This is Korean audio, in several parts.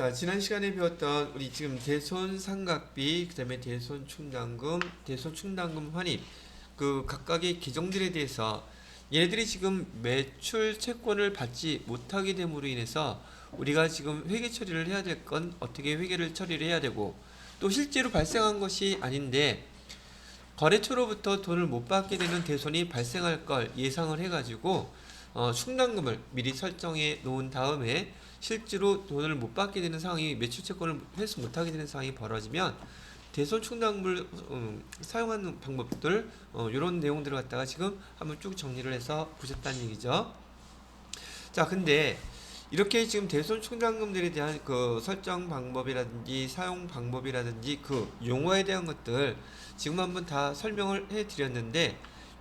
자, 지난 시간에 배웠던 우리 지금 대손 상각비, 그다음에 대손 충당금, 대손 충당금 환입 그 각각의 계정들에 대해서 얘네들이 지금 매출 채권을 받지 못하게 됨으로 인해서 우리가 지금 회계 처리를 해야 될 건 어떻게 회계를 처리를 해야 되고, 또 실제로 발생한 것이 아닌데 거래처로부터 돈을 못 받게 되는 대손이 발생할 걸 예상을 해가지고 충당금을 미리 설정해 놓은 다음에 실제로 돈을 못 받게 되는 상황이, 매출 채권을 회수 못하게 되는 상황이 벌어지면 대손 충당금을 사용하는 방법들, 이런 내용들을 갖다가 지금 한번 쭉 정리를 해서 보셨다는 얘기죠. 자, 근데 이렇게 지금 대손 충당금들에 대한 그 설정 방법이라든지 사용 방법이라든지 그 용어에 대한 것들 지금 한번 다 설명을 해 드렸는데,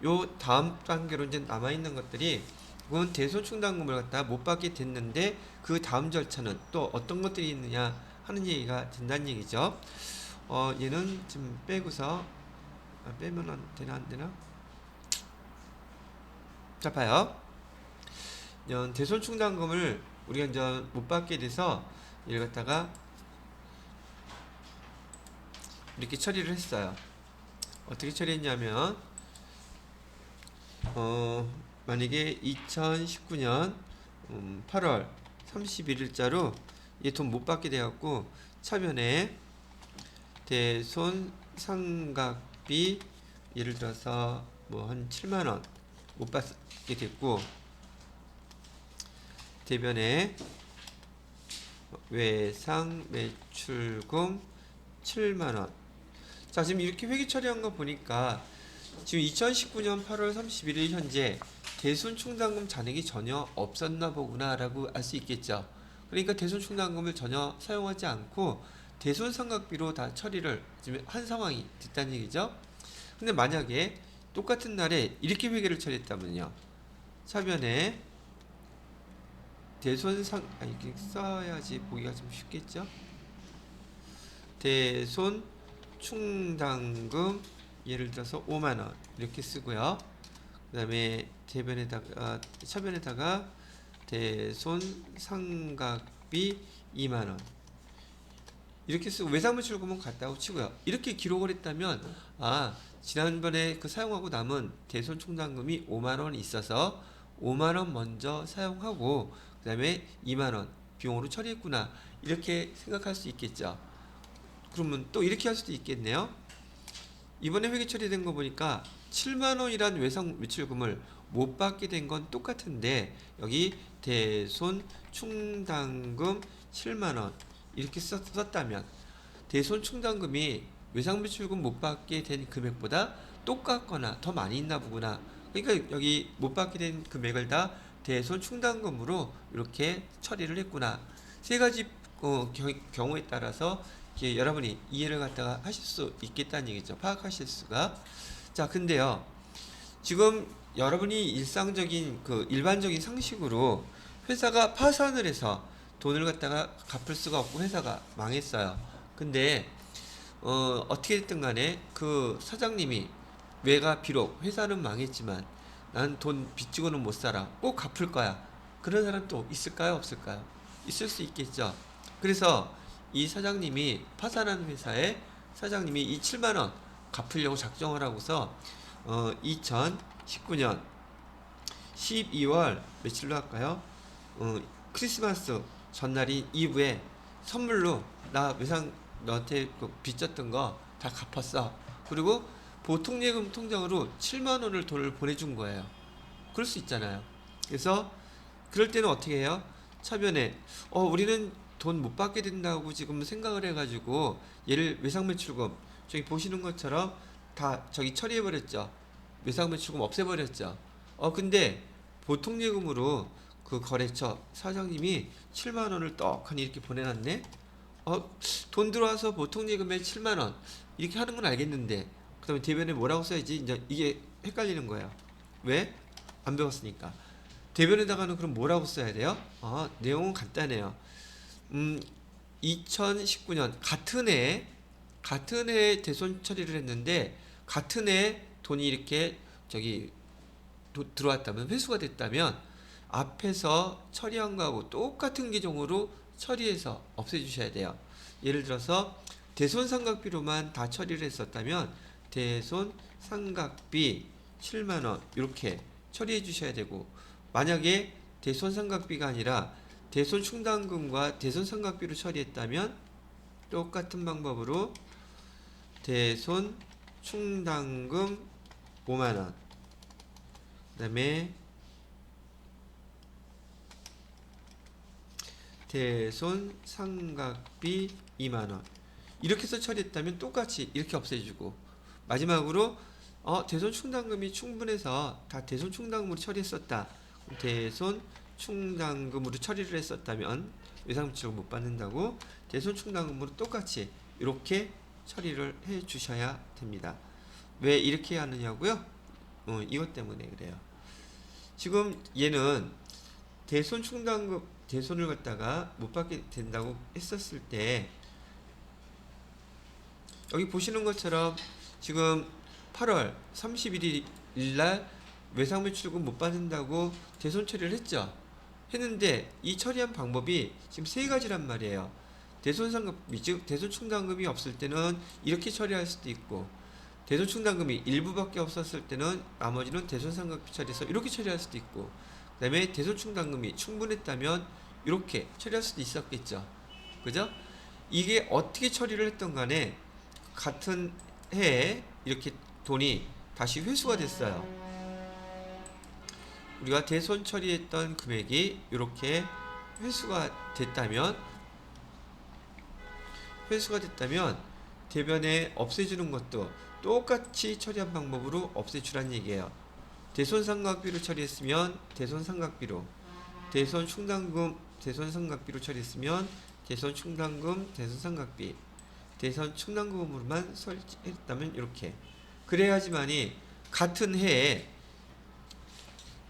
요 다음 단계로 이제 남아 있는 것들이, 그건 대손 충당금을 갖다 못 받게 됐는데 그 다음 절차는 또 어떤 것들이 있느냐 하는 얘기가 된다는 얘기죠. 얘는 지금 빼고서 빼면 안 되나? 자, 봐요. 대손 충당금을 우리가 이제 못 받게 돼서 이를 갖다가 이렇게 처리를 했어요. 어떻게 처리했냐면, 만약에 2019년 8월 31일자로 얘 돈 못 받게 돼갖고 차변에 대손 상각비 예를 들어서 뭐 한 7만원 못 받게 됐고, 대변에 외상 매출금 7만원. 자, 지금 이렇게 회계 처리한 거 보니까 지금 2019년 8월 31일 현재 대손 충당금 잔액이 전혀 없었나 보구나 라고 알 수 있겠죠. 그러니까 대손 충당금을 전혀 사용하지 않고 대손 상각비로 다 처리를 지금 한 상황이 됐다는 얘기죠. 근데 만약에 똑같은 날에 이렇게 회계를 처리했다면요, 차변에 대손상, 이렇게 써야지 보기가 좀 쉽겠죠. 대손 충당금 예를 들어서 5만원 이렇게 쓰고요. 그 다음에 대변에다가 차변에다가 대손 상각비 2만원 이렇게 쓰고 외상매출금은 같다고 치고요. 이렇게 기록을 했다면, 지난번에 그 사용하고 남은 대손 충당금이 5만원 있어서 5만원 먼저 사용하고 그 다음에 2만원 비용으로 처리했구나, 이렇게 생각할 수 있겠죠. 그러면 또 이렇게 할 수도 있겠네요. 이번에 회계 처리된 거 보니까 7만원이란 외상 매출금을 못 받게 된 건 똑같은데 여기 대손 충당금 7만원 이렇게 썼다면 대손 충당금이 외상 매출금 못 받게 된 금액보다 똑같거나 더 많이 있나 보구나. 그러니까 여기 못 받게 된 금액을 다 대손 충당금으로 이렇게 처리를 했구나. 세 가지 경우에 따라서 여러분이 이해를 갖다가 하실 수 있겠다는 얘기죠. 파악하실 수가. 자, 근데요, 지금 여러분이 일상적인 그 일반적인 상식으로 회사가 파산을 해서 돈을 갖다가 갚을 수가 없고 회사가 망했어요. 근데 어떻게 됐든 간에 그 사장님이, 내가 비록 회사는 망했지만 난 돈 빚지고는 못 살아, 꼭 갚을 거야, 그런 사람 또 있을까요, 없을까요? 있을 수 있겠죠. 그래서 이 사장님이, 파산한 회사의 사장님이 이 7만원 갚으려고 작정을 하고서 2019년 12월 며칠로 할까요? 크리스마스 전날인 이브에 선물로, 나 외상 너한테 빚졌던 거 다 갚았어, 그리고 보통예금 통장으로 7만원을 돈을 보내준 거예요. 그럴 수 있잖아요. 그래서 그럴 때는 어떻게 해요? 차변에 우리는 돈 못 받게 된다고 지금 생각을 해가지고 얘를 외상매출금, 저기 보시는 것처럼 다 저기 처리해버렸죠. 외상매출금 없애버렸죠. 근데 보통예금으로 그 거래처 사장님이 7만원을 떡하니 이렇게 보내놨네. 돈 들어와서 보통예금에 7만원 이렇게 하는 건 알겠는데, 그 다음에 대변에 뭐라고 써야지, 이제 이게 헷갈리는 거예요. 왜? 안 배웠으니까. 대변에다가는 그럼 뭐라고 써야 돼요? 내용은 간단해요. 2019년 같은 해에 대손 처리를 했는데, 같은 해에 돈이 이렇게 저기 들어왔다면, 회수가 됐다면 앞에서 처리한 거하고 똑같은 계정으로 처리해서 없애주셔야 돼요. 예를 들어서 대손상각비로만 다 처리를 했었다면 대손상각비 7만원 이렇게 처리해 주셔야 되고, 만약에 대손상각비가 아니라 대손충당금과 대손상각비로 처리했다면 똑같은 방법으로 대손충당금 5만원, 그 다음에 대손상각비 2만원 이렇게 해서 처리했다면 똑같이 이렇게 없애주고, 마지막으로 대손충당금이 충분해서 다 대손충당금으로 처리했었다, 대손충당금으로 처리를 했었다면 외상물질을 못 받는다고 대손충당금으로 똑같이 이렇게 처리를 해 주셔야 됩니다. 왜 이렇게 하느냐고요? 이것 때문에 그래요. 지금 얘는 대손충당금, 대손을 갖다가 못 받게 된다고 했었을 때, 여기 보시는 것처럼 지금 8월 31일 날 외상매출금 못 받는다고 대손 처리를 했는데 이 처리한 방법이 지금 세 가지란 말이에요. 대손상급비, 즉 대손충당금이 없을 때는 이렇게 처리할 수도 있고, 대손충당금이 일부밖에 없었을 때는 나머지는 대손상각비 처리해서 이렇게 처리할 수도 있고, 그 다음에 대손충당금이 충분했다면 이렇게 처리할 수도 있었겠죠. 그죠? 이게 어떻게 처리를 했던 간에 같은 해에 이렇게 돈이 다시 회수가 됐어요. 우리가 대손 처리했던 금액이 이렇게 회수가 됐다면 대변에 없애주는 것도 똑같이 처리한 방법으로 없애주란 얘기예요. 대손상각비로 처리했으면 대손상각비로, 대손충당금 대손상각비로 처리했으면 대손충당금 대손상각비, 대손충당금으로만 설치했다면 이렇게. 그래야지만이 같은 해에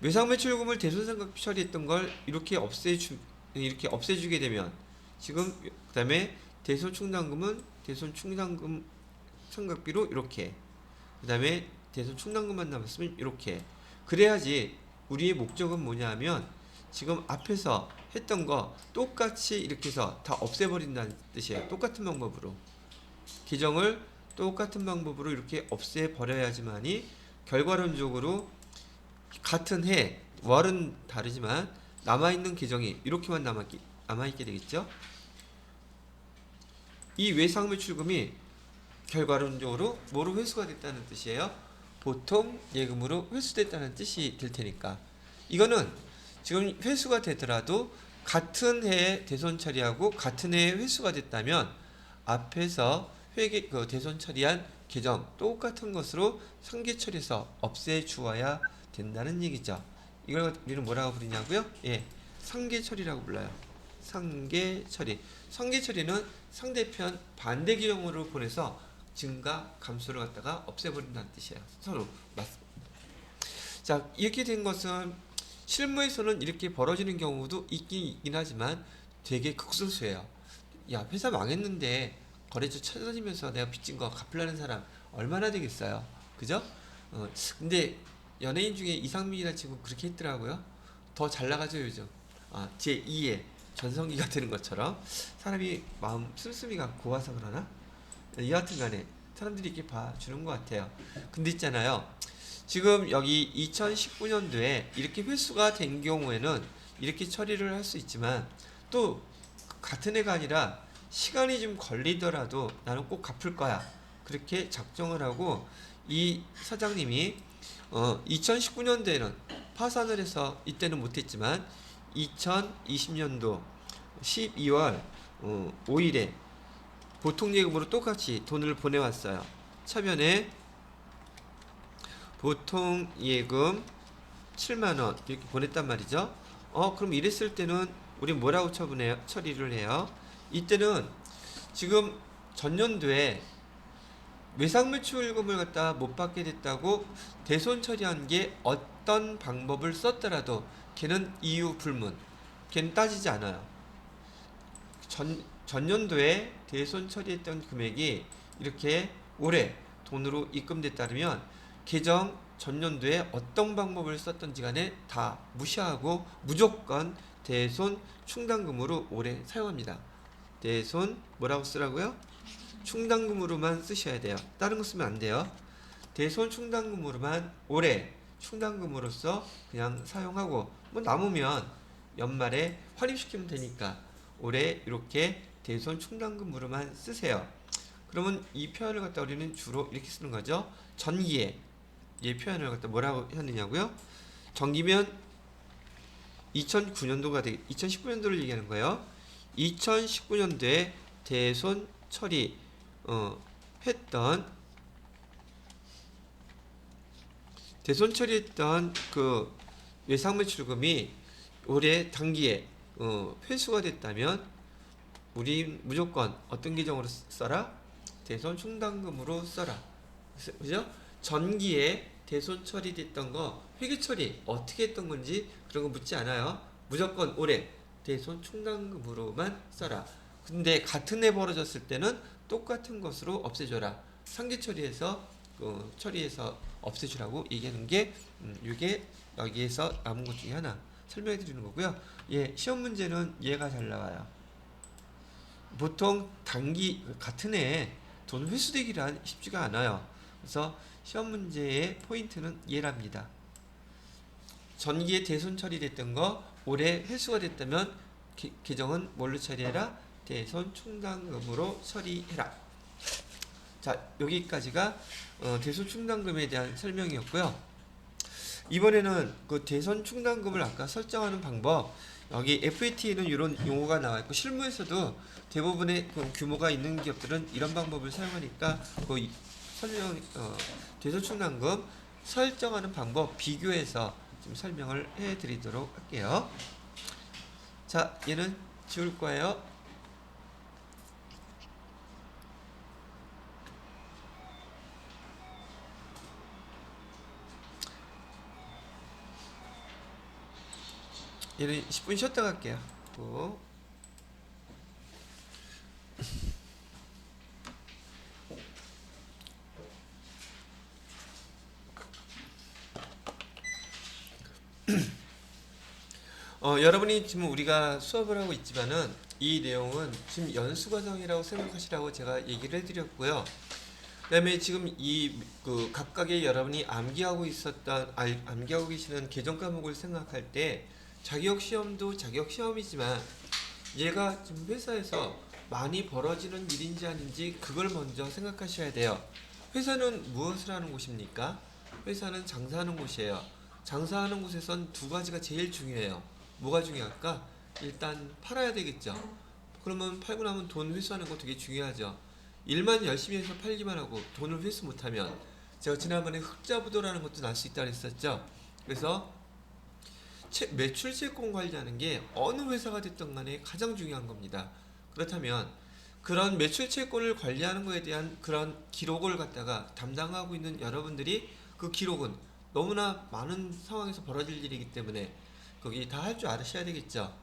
외상매출금을 대손상각비 처리했던 걸 이렇게 없애주게 되면, 지금 그 다음에 대손충당금은 대손충당금 상각비로 이렇게, 그 다음에 대손충당금만 남았으면 이렇게. 그래야지 우리의 목적은 뭐냐 하면 지금 앞에서 했던 거 똑같이 이렇게 해서 다 없애버린다는 뜻이에요. 똑같은 방법으로 기정을 똑같은 방법으로 이렇게 없애버려야지만이 결과론적으로 같은 해, 월은 다르지만 남아있는 계정이 이렇게만 남아있게 되겠죠. 이 외상매출금이 결과론적으로 뭐로 회수가 됐다는 뜻이에요? 보통 예금으로 회수됐다는 뜻이 될 테니까, 이거는 지금 회수가 되더라도 같은 해에 대손 처리하고 같은 해에 회수가 됐다면 앞에서 대손 처리한 계정 똑같은 것으로 상계 처리해서 없애 주어야 된다는 얘기죠. 이걸 우리는 뭐라고 부르냐고요? 예, 상계 처리라고 불러요. 상계 처리. 상계 처리는 상대편 반대 기형으로 보내서 증가 감소를 갖다가 없애버린다는 뜻이에요. 서로 맞습니다. 자, 이렇게 된 것은 실무에서는 이렇게 벌어지는 경우도 있긴 하지만 되게 극소수예요. 야, 회사 망했는데 거래처 찾아다니면서 내가 빚진 거 갚으려는 사람 얼마나 되겠어요? 그죠? 근데 연예인 중에 이상민이라는 친구 그렇게 했더라고요. 더 잘 나가죠 요즘. 제2의 전성기가 되는 것처럼. 사람이 마음 씀씀이가 고와서 그러나? 여하튼 간에 사람들이 이렇게 봐주는 것 같아요. 근데 있잖아요, 지금 여기 2019년도에 이렇게 회수가 된 경우에는 이렇게 처리를 할 수 있지만, 또 같은 해가 아니라 시간이 좀 걸리더라도 나는 꼭 갚을 거야, 그렇게 작정을 하고 이 사장님이 2019년도에는 파산을 해서 이때는 못했지만 2020년도 12월 5일에 보통예금으로 똑같이 돈을 보내왔어요. 차변에 보통예금 7만원 이렇게 보냈단 말이죠. 그럼 이랬을 때는 우리 뭐라고 처리를 해요? 이때는 지금 전년도에 외상매출금을 갖다 못 받게 됐다고 대손 처리한 게 어떤 방법을 썼더라도 걔는 이유 불문, 걔는 따지지 않아요. 전년도에 대손 처리했던 금액이 이렇게 올해 돈으로 입금됐다면 계정 전년도에 어떤 방법을 썼던지 간에 다 무시하고 무조건 대손 충당금으로 올해 사용합니다. 대손 뭐라고 쓰라고요? 충당금으로만 쓰셔야 돼요. 다른 거 쓰면 안 돼요. 대손 충당금으로만 올해 충당금으로서 그냥 사용하고 뭐 남으면 연말에 환입시키면 되니까 올해 이렇게 대손 충당금으로만 쓰세요. 그러면 이 표현을 갖다 우리는 주로 이렇게 쓰는 거죠. 전기에 이 표현을 갖다 뭐라고 하느냐고요? 전기면 2009년도가 2019년도를 얘기하는 거예요. 2019년도에 대손 처리 했던 대손 처리했던 그 외상 매출금이 올해 단기에 회수가 됐다면 우리 무조건 어떤 계정으로 써라? 대손 충당금으로 써라. 그죠? 전기에 대손 처리됐던 거 회계 처리 어떻게 했던 건지 그런 거 묻지 않아요. 무조건 올해 대손 충당금으로만 써라. 근데 같은 해 벌어졌을 때는 똑같은 것으로 없애줘라. 상기 처리해서 없애주라고 얘기하는 게 이게 여기에서 남은 것 중에 하나 설명해 드리는 거고요. 예, 시험 문제는 얘가 잘 나와요. 보통 단기 같은 해에 돈 회수되기란 쉽지가 않아요. 그래서 시험 문제의 포인트는 얘랍니다. 전기에 대손 처리됐던 거 올해 회수가 됐다면 계정은 뭘로 처리해라? 대손 충당금으로 처리해라. 자, 여기까지가 대손 충당금에 대한 설명이었고요. 이번에는 그 대손 충당금을 아까 설정하는 방법, 여기 FAT에는 이런 용어가 나와 있고 실무에서도 대부분의 그 규모가 있는 기업들은 이런 방법을 사용하니까 그 대손 충당금 설정하는 방법 비교해서 좀 설명을 해드리도록 할게요. 자, 얘는 지울 거예요. 얘는 10분 쉬었다 갈게요. 여러분이 지금 우리가 수업을 하고 있지만은 이 내용은 지금 연수과정이라고 생각하시라고 제가 얘기를 해드렸고요. 그 다음에 지금 그 각각의 여러분이 암기하고 계시는 계정 과목을 생각할 때 자격시험도 자격시험이지만 얘가 지금 회사에서 많이 벌어지는 일인지 아닌지 그걸 먼저 생각하셔야 돼요. 회사는 무엇을 하는 곳입니까? 회사는 장사하는 곳이에요. 장사하는 곳에선 두 가지가 제일 중요해요. 뭐가 중요할까? 일단 팔아야 되겠죠. 그러면 팔고 나면 돈 회수하는 거 되게 중요하죠. 일만 열심히 해서 팔기만 하고 돈을 회수 못하면 제가 지난번에 흑자부도라는 것도 날 수 있다고 했었죠. 그래서 매출 채권 관리하는 게 어느 회사가 됐든 간에 가장 중요한 겁니다. 그렇다면 그런 매출 채권을 관리하는 거에 대한 그런 기록을 갖다가 담당하고 있는 여러분들이 그 기록은 너무나 많은 상황에서 벌어질 일이기 때문에 거기 다 할 줄 아셔야 되겠죠.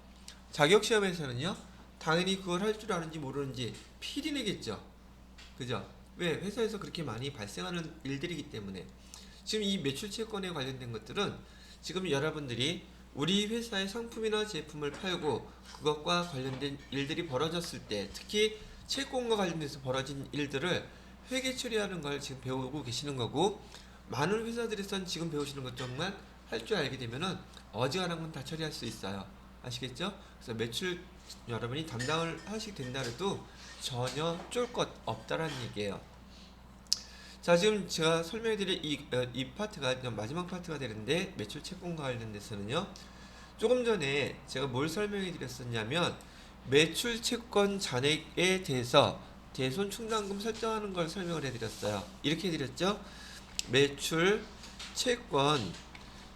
자격시험에서는요, 당연히 그걸 할 줄 아는지 모르는지 필히 내겠죠. 그죠? 왜? 회사에서 그렇게 많이 발생하는 일들이기 때문에. 지금 이 매출 채권에 관련된 것들은 지금 여러분들이 우리 회사의 상품이나 제품을 팔고 그것과 관련된 일들이 벌어졌을 때, 특히 채권과 관련돼서 벌어진 일들을 회계 처리하는 걸 지금 배우고 계시는 거고, 많은 회사들에선 지금 배우시는 것들만 할 줄 알게 되면은 어지간한 건 다 처리할 수 있어요. 아시겠죠? 그래서 매출 여러분이 담당을 하시게 된다 해도 전혀 쫄 것 없다라는 얘기예요. 자, 지금 제가 설명해드릴 이 파트가 마지막 파트가 되는데, 매출 채권과 관련돼서는요, 조금 전에 제가 뭘 설명해 드렸었냐면 매출 채권 잔액에 대해서 대손 충당금 설정하는 걸 설명을 해 드렸어요. 이렇게 해 드렸죠. 매출 채권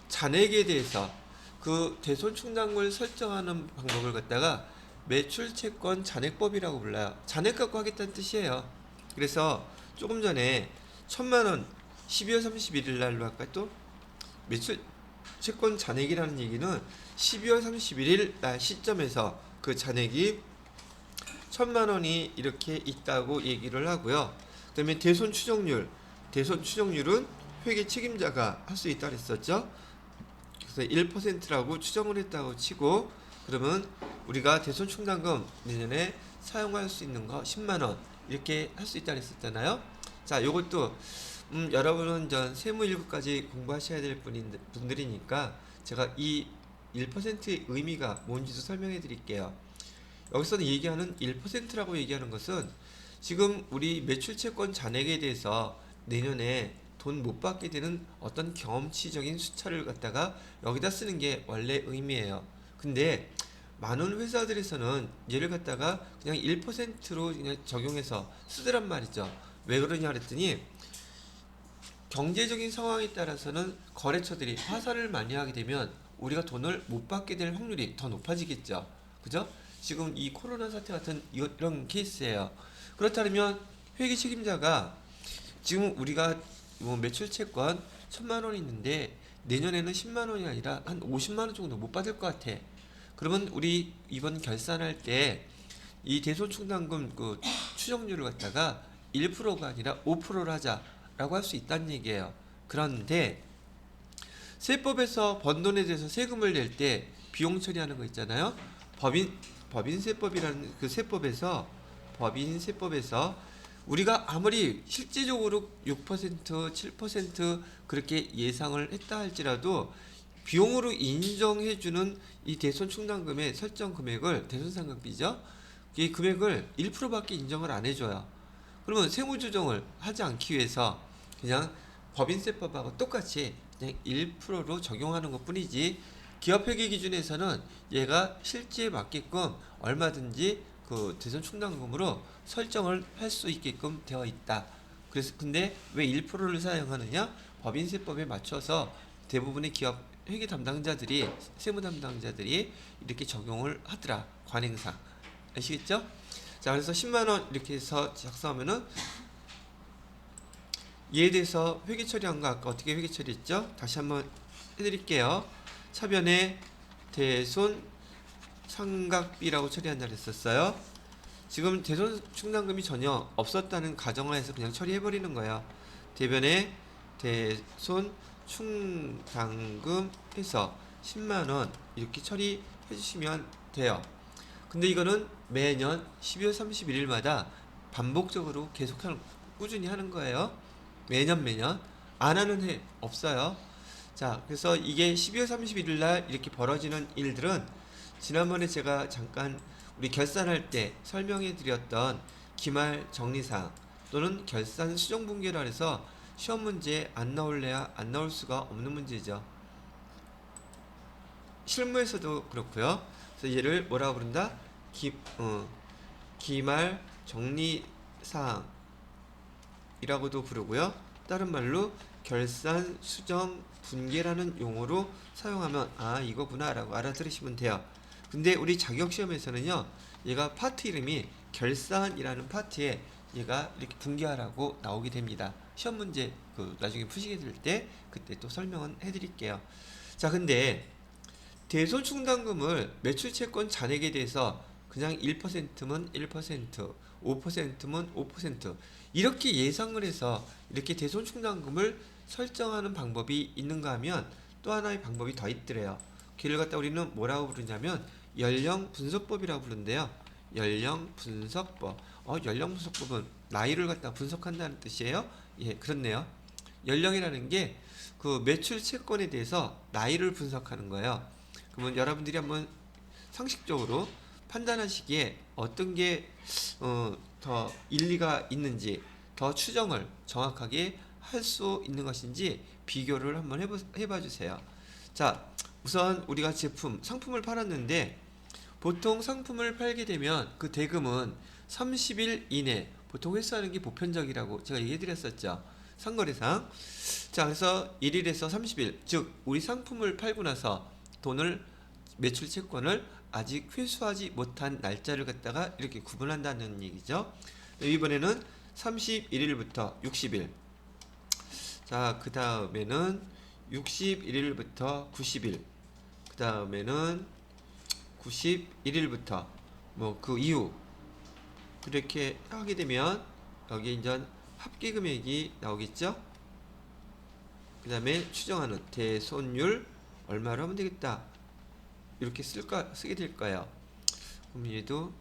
잔액에 대해서 그 대손 충당금을 설정하는 방법을 갖다가 매출 채권 잔액법이라고 불러요. 잔액 갖고 하겠다는 뜻이에요. 그래서 조금 전에 1000만원 12월 31일 날로 할까? 또 매출 채권 잔액이라는 얘기는 12월 31일 날 시점에서 그 잔액이 1000만원이 이렇게 있다고 얘기를 하고요. 그 다음에 대손 추정률, 대손 추정률은 회계 책임자가 할 수 있다고 했었죠. 그래서 1%라고 추정을 했다고 치고, 그러면 우리가 대손충당금 내년에 사용할 수 있는 거 10만 원 이렇게 할 수 있다 그랬었잖아요. 자, 요것도 여러분은 전 세무 1급까지 공부하셔야 될 분들이니까 제가 이 1%의 의미가 뭔지도 설명해 드릴게요. 여기서는 얘기하는 1%라고 얘기하는 것은 지금 우리 매출채권 잔액에 대해서 내년에 돈 못 받게 되는 어떤 경험치적인 숫자를 갖다가 여기다 쓰는 게 원래 의미예요. 근데 많은 회사들에서는 얘를 갖다가 그냥 1%로 그냥 적용해서 쓰더란 말이죠. 왜 그러냐 그랬더니 경제적인 상황에 따라서는 거래처들이 화살을 많이 하게 되면 우리가 돈을 못 받게 될 확률이 더 높아지겠죠. 그죠? 지금 이 코로나 사태 같은 이런 케이스예요. 그렇다면 회계 책임자가 지금 우리가 뭐 매출 채권 1,000만 원 있는데 내년에는 10만 원이 아니라 한 50만 원 정도 못 받을 것 같아. 그러면 우리 이번 결산할 때 이 대손충당금 그 추정률을 갖다가 1%가 아니라 5%로 하자라고 할 수 있다는 얘기예요. 그런데 세법에서 번 돈에 대해서 세금을 낼 때 비용 처리하는 거 있잖아요. 법인세법이라는 그 세법에서 법인세법에서 우리가 아무리 실제적으로 6%, 7% 그렇게 예상을 했다 할지라도 비용으로 인정해주는 이 대손충당금의 설정 금액을 대손상각비죠. 이 금액을 1%밖에 인정을 안 해줘요. 그러면 세무조정을 하지 않기 위해서 그냥 법인세법하고 똑같이 그냥 1%로 적용하는 것 뿐이지 기업회계 기준에서는 얘가 실제에 맞게끔 얼마든지 그 대손충당금으로 설정을 할 수 있게끔 되어 있다. 그래서 근데 왜 1%를 사용하느냐? 법인세법에 맞춰서 대부분의 기업 회계 담당자들이 세무 담당자들이 이렇게 적용을 하더라. 관행상. 아시겠죠? 자, 그래서 10만 원 이렇게 해서 작성하면은 이에 대해서 회계 처리한 거 아까 어떻게 회계 처리했죠? 다시 한번 해드릴게요. 차변에 대손 상각비라고 처리한다 그랬었어요. 지금 대손 충당금이 전혀 없었다는 가정을 해서 그냥 처리해버리는 거예요. 대변에 대손 충당금 해서 10만원 이렇게 처리해 주시면 돼요. 근데 이거는 매년 12월 31일마다 반복적으로 꾸준히 하는 거예요. 매년 안 하는 해 없어요. 자, 그래서 이게 12월 31일 날 이렇게 벌어지는 일들은 지난번에 제가 잠깐 우리 결산할 때 설명해 드렸던 기말 정리사항 또는 결산 수정 분계라 해서 시험 문제에 안 나올래야 안 나올 수가 없는 문제죠. 실무에서도 그렇고요. 그래서 얘를 뭐라고 부른다? 기말 정리사항이라고도 부르고요. 다른 말로 결산 수정 분계라는 용어로 사용하면 아 이거구나 라고 알아들으시면 돼요. 근데 우리 자격시험에서는요 얘가 파트 이름이 결산이라는 파트에 얘가 이렇게 분계하라고 나오게 됩니다. 시험 문제 그 나중에 푸시게 될 때 그때 또 설명은 해드릴게요. 자, 근데 대손충당금을 매출채권 잔액에 대해서 그냥 1%면 1%, 5%면 5% 이렇게 예상을 해서 이렇게 대손충당금을 설정하는 방법이 있는가 하면 또 하나의 방법이 더 있더래요. 걔를 갖다 우리는 뭐라고 부르냐면 연령분석법이라고 부르는데요. 연령분석법. 연령분석법은 나이를 갖다 분석한다는 뜻이에요? 예, 그렇네요. 연령이라는 게 그 매출 채권에 대해서 나이를 분석하는 거예요. 그러면 여러분들이 한번 상식적으로 판단하시기에 어떤 게 더 일리가 있는지 더 추정을 정확하게 할 수 있는 것인지 비교를 한번 해봐 주세요. 자, 우선 우리가 상품을 팔았는데 보통 상품을 팔게 되면 그 대금은 30일 이내 보통 회수하는 게 보편적이라고 제가 얘기해 드렸었죠. 상거래상. 자, 그래서 1일에서 30일, 즉 우리 상품을 팔고 나서 돈을 매출 채권을 아직 회수하지 못한 날짜를 갖다가 이렇게 구분한다는 얘기죠. 이번에는 31일부터 60일. 자, 그 다음에는 61일부터 90일. 그 다음에는 91일부터 뭐 그 이후 그렇게 하게 되면 여기 이제 합계 금액이 나오겠죠. 그 다음에 추정하는 대손율 얼마로 하면 되겠다. 이렇게 쓰게 될 거예요. 그럼 얘도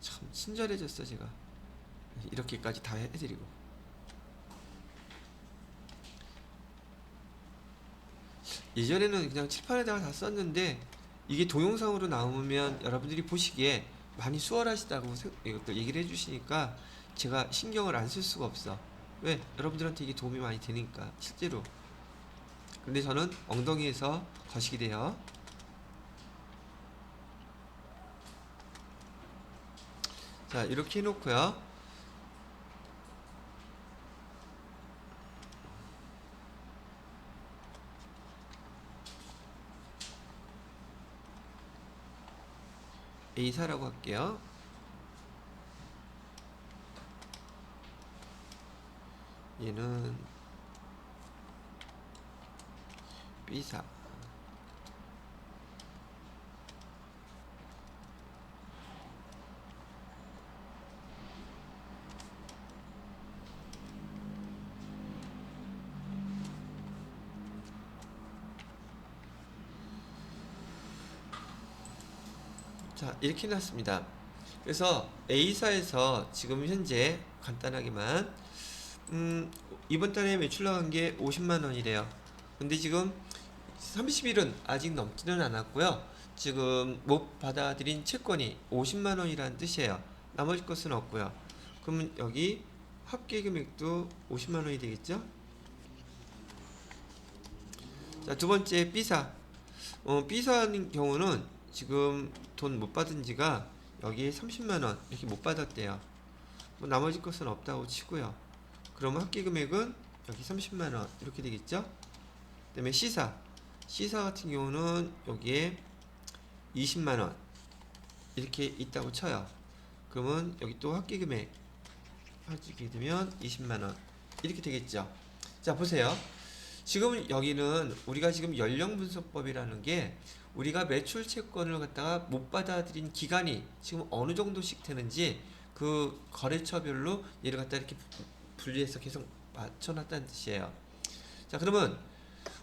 참 친절해졌어 제가. 이렇게까지 다 해드리고. 예전에는 그냥 칠판에다가 다 썼는데 이게 동영상으로 나오면 여러분들이 보시기에 많이 수월하시다고 이것도 얘기를 해주시니까 제가 신경을 안 쓸 수가 없어. 왜? 여러분들한테 이게 도움이 많이 되니까 실제로. 근데 저는 엉덩이에서 거시기 돼요. 자, 이렇게 해놓고요. A사라고 할게요. 얘는 B사. 자, 이렇게 해놨습니다. 그래서 A사에서 지금 현재 간단하게만 이번 달에 매출 나간 게 50만 원이래요. 근데 지금 30일은 아직 넘지는 않았고요. 지금 못 받아들인 채권이 50만 원이라는 뜻이에요. 나머지 것은 없고요. 그러면 여기 합계 금액도 50만 원이 되겠죠? 자, 두 번째 B사. B사인 경우는 지금 돈 못 받은 지가 여기에 30만 원 이렇게 못 받았대요. 뭐 나머지 것은 없다고 치고요. 그러면 합계 금액은 여기 30만 원 이렇게 되겠죠? 그다음에 C사. C사 같은 경우는 여기에 20만 원 이렇게 있다고 쳐요. 그러면 여기 또 합계 금액 하게 되면 20만 원 이렇게 되겠죠. 자, 보세요. 지금 여기는 우리가 지금 연령 분석법이라는 게 우리가 매출 채권을 갖다가 못 받아들인 기간이 지금 어느 정도씩 되는지 그 거래처별로 얘를 갖다 이렇게 분리해서 계속 맞춰놨다는 뜻이에요. 자, 그러면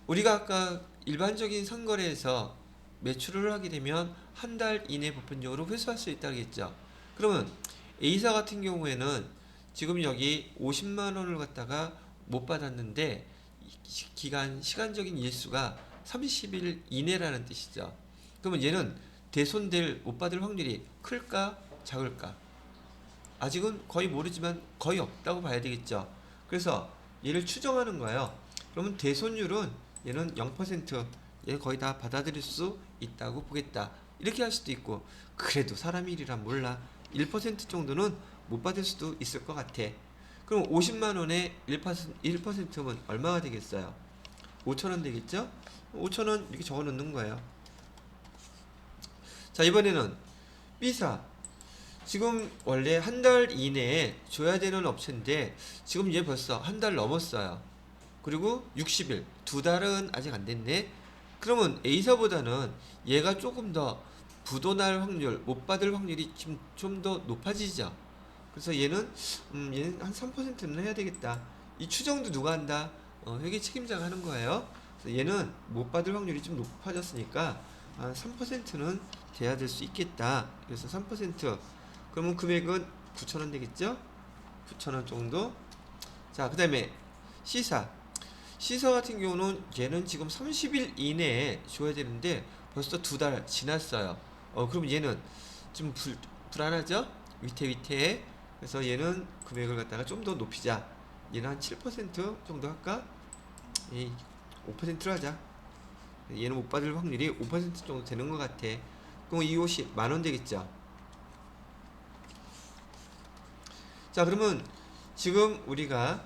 우리가 아까 일반적인 상거래에서 매출을 하게 되면 한 달 이내 보편적으로 회수할 수 있다고 했죠. 그러면 A사 같은 경우에는 지금 여기 50만 원을 갖다가 못 받았는데 시간적인 일수가 30일 이내라는 뜻이죠. 그러면 얘는 대손될 못 받을 확률이 클까 작을까? 아직은 거의 모르지만 거의 없다고 봐야 되겠죠. 그래서 얘를 추정하는 거예요. 그러면 대손율은 얘는 0%, 얘 거의 다 받아들일 수 있다고 보겠다. 이렇게 할 수도 있고, 그래도 사람 일이란 몰라. 1% 정도는 못 받을 수도 있을 것 같아. 그럼 50만 원에 1%면 얼마가 되겠어요? 5천 원 되겠죠? 5천 원 이렇게 적어 놓는 거예요. 자, 이번에는 B사. 지금 원래 한 달 이내에 줘야 되는 업체인데 지금 얘 벌써 한 달 넘었어요. 그리고 60일, 두 달은 아직 안 됐네. 그러면 A사보다는 얘가 조금 더 부도날 확률, 못 받을 확률이 좀 더 높아지죠. 그래서 얘는 한 3%는 해야 되겠다. 이 추정도 누가 한다? 회계 책임자가 하는 거예요. 그래서 얘는 못 받을 확률이 좀 높아졌으니까 한 3%는 돼야 될 수 있겠다. 그래서 3%. 그러면 금액은 9,000원 되겠죠? 9,000원 정도. 자, 그 다음에 C사. C사 같은 경우는 얘는 지금 30일 이내에 줘야 되는데 벌써 두 달 지났어요. 그럼 얘는 좀 불안하죠? 위태위태해. 그래서 얘는 금액을 갖다가 좀 더 높이자. 얘는 한 7% 정도 할까? 5%로 하자. 얘는 못 받을 확률이 5% 정도 되는 것 같아. 그럼 이 옷이 만원 되겠죠? 자, 그러면 지금 우리가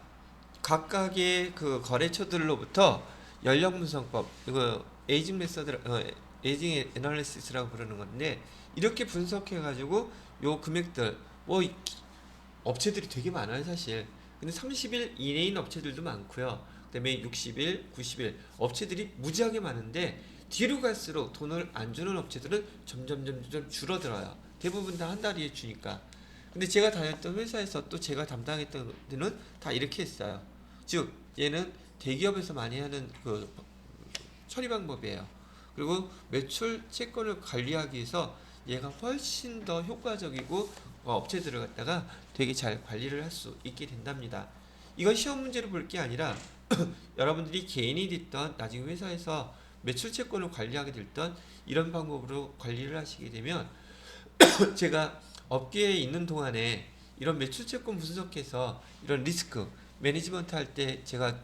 각각의 그 거래처들로부터 연령 분석법, 이거 에이징 메서드, 에이징 애널리시스라고 부르는 건데, 이렇게 분석해 가지고 요 금액들, 뭐 업체들이 되게 많아요 사실. 근데 30일 이내인 업체들도 많고요. 그다음에 60일, 90일 업체들이 무지하게 많은데 뒤로 갈수록 돈을 안 주는 업체들은 점점 줄어들어요. 대부분 다 한 달에 주니까. 근데 제가 다녔던 회사에서 또 제가 담당했던 데는 다 이렇게 했어요. 즉 얘는 대기업에서 많이 하는 그 처리 방법이에요. 그리고 매출 채권을 관리하기 위해서 얘가 훨씬 더 효과적이고 업체들을 갖다가 되게 잘 관리를 할 수 있게 된답니다. 이건 시험 문제로 볼 게 아니라 여러분들이 개인이 됐던 나중에 회사에서 매출 채권을 관리하게 됐던 이런 방법으로 관리를 하시게 되면 제가 업계에 있는 동안에 이런 매출 채권 분석해서 이런 리스크 매니지먼트 할 때 제가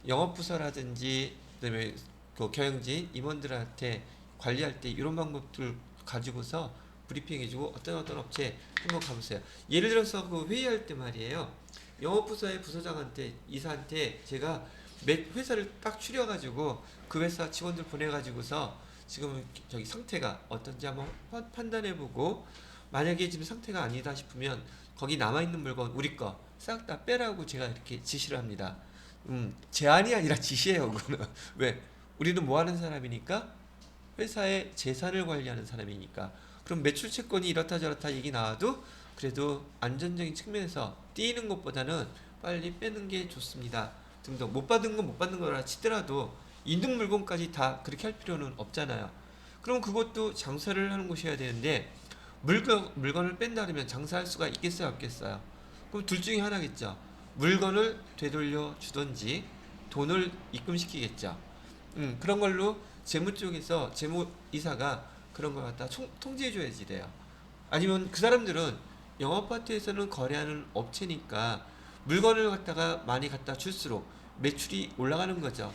영업부서라든지 그다음에 그 경영진 임원들한테 관리할 때 이런 방법들 가지고서 브리핑해주고 어떤 업체 한번 가보세요. 예를 들어서 그 회의할 때 말이에요. 영업부서의 부서장한테 이사한테 제가 회사를 딱 추려가지고 그 회사 직원들 보내가지고서 지금 저기 상태가 어떤지 한번 판단해보고 만약에 지금 상태가 아니다 싶으면 거기 남아있는 물건 우리 거 싹 다 빼라고 제가 이렇게 지시를 합니다. 제안이 아니라 지시예요. 그거는 왜? 우리는 뭐 하는 사람이니까 회사의 재산을 관리하는 사람이니까. 그럼 매출 채권이 이렇다 저렇다 얘기 나와도 그래도 안전적인 측면에서 띄는 것보다는 빨리 빼는 게 좋습니다. 등등. 못 받은 건 못 받는 거라 치더라도 있는 물건까지 다 그렇게 할 필요는 없잖아요. 그럼 그것도 장사를 하는 곳이어야 되는데 물건을 뺀다 그러면 장사할 수가 있겠어요 없겠어요? 그럼 둘 중에 하나겠죠. 물건을 되돌려 주던지 돈을 입금시키겠죠. 그런 걸로 재무 쪽에서 재무이사가 그런 걸 갖다 통제해 줘야지 돼요. 아니면 그 사람들은 영업파트에서는 거래하는 업체니까 물건을 갖다가 많이 갖다 줄수록 매출이 올라가는 거죠.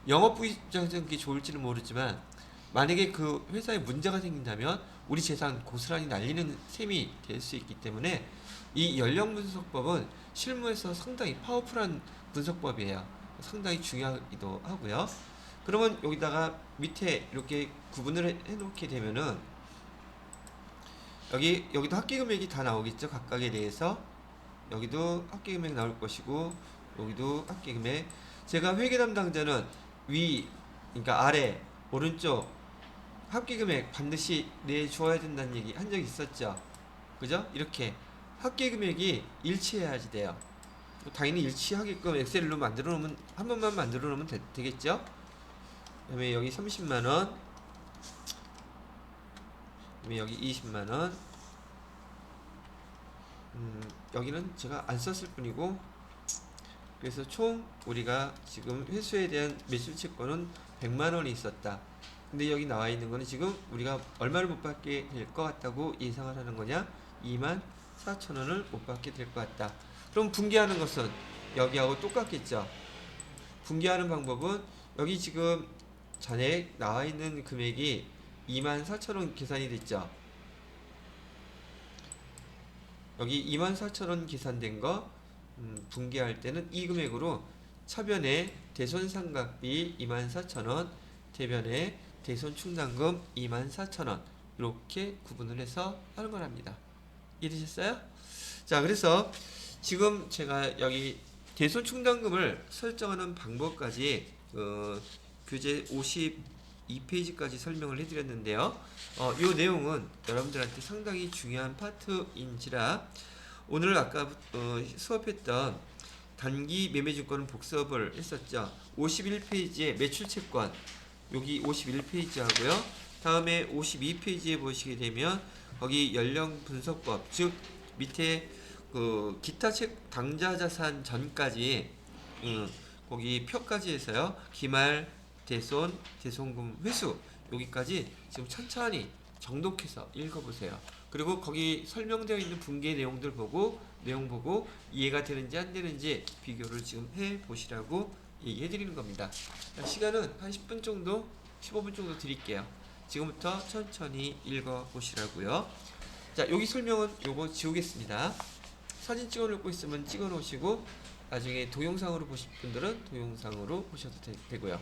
영업부 입장에서는 그게 좋을지는 모르지만 만약에 그 회사에 문제가 생긴다면 우리 재산 고스란히 날리는 셈이 될 수 있기 때문에 이 연령 분석법은 실무에서 상당히 파워풀한 분석법이에요. 상당히 중요하기도 하고요. 그러면 여기다가 밑에 이렇게 구분을 해놓게 되면은 여기도 합계 금액이 다 나오겠죠. 각각에 대해서 여기도 합계 금액 나올 것이고 여기도 합계 금액. 제가 회계 담당자는 위, 그러니까 아래, 오른쪽 합계 금액 반드시 내주어야 된다는 얘기 한 적 있었죠. 그죠? 이렇게 합계 금액이 일치해야지 돼요. 당연히 일치하게끔 엑셀로 만들어 놓으면 한 번만 만들어 놓으면 되겠죠? 그다음에 여기 30만 원, 그다음에 여기 20만 원. 여기는 제가 안 썼을 뿐이고, 그래서 총 우리가 지금 회수에 대한 매출 채권은 100만 원이 있었다. 근데 여기 나와 있는 거는 지금 우리가 얼마를 못 받게 될 것 같다고 예상을 하는 거냐? 24,000원을 못 받게 될 것 같다. 그럼 분기하는 것은 여기하고 똑같겠죠. 분기하는 방법은 여기 지금 잔액 나와 있는 금액이 24,000원 계산이 됐죠. 여기 24,000원 계산된 거 분기할 때는 이 금액으로 차변에 대손상각비 24,000원, 대변에 대손충당금 24,000원 이렇게 구분을 해서 하는 거랍니다. 이해되셨어요? 자, 그래서 지금 제가 여기 대손충당금을 설정하는 방법까지 교재 52페이지까지 설명을 해드렸는데요. 이 내용은 여러분들한테 상당히 중요한 파트인지라 오늘 아까 수업했던 단기 매매증권 복습을 했었죠. 51페이지에 매출채권 여기 51페이지 하고요. 다음에 52페이지에 보시게 되면 거기 연령분석법 즉 밑에 그 기타 책 당좌자산 전까지 거기 표까지 해서요. 기말, 대손, 대손금 회수 여기까지 지금 천천히 정독해서 읽어보세요. 그리고 거기 설명되어 있는 분기의 내용들 보고 내용 보고 이해가 되는지 안 되는지 비교를 지금 해 보시라고 얘기해 드리는 겁니다. 시간은 한 10분 정도 15분 정도 드릴게요. 지금부터 천천히 읽어 보시라고요. 자, 여기 설명은 요거 지우겠습니다. 사진 찍어 놓고 있으면 찍어 놓으시고 나중에 동영상으로 보실 분들은 동영상으로 보셔도 되고요.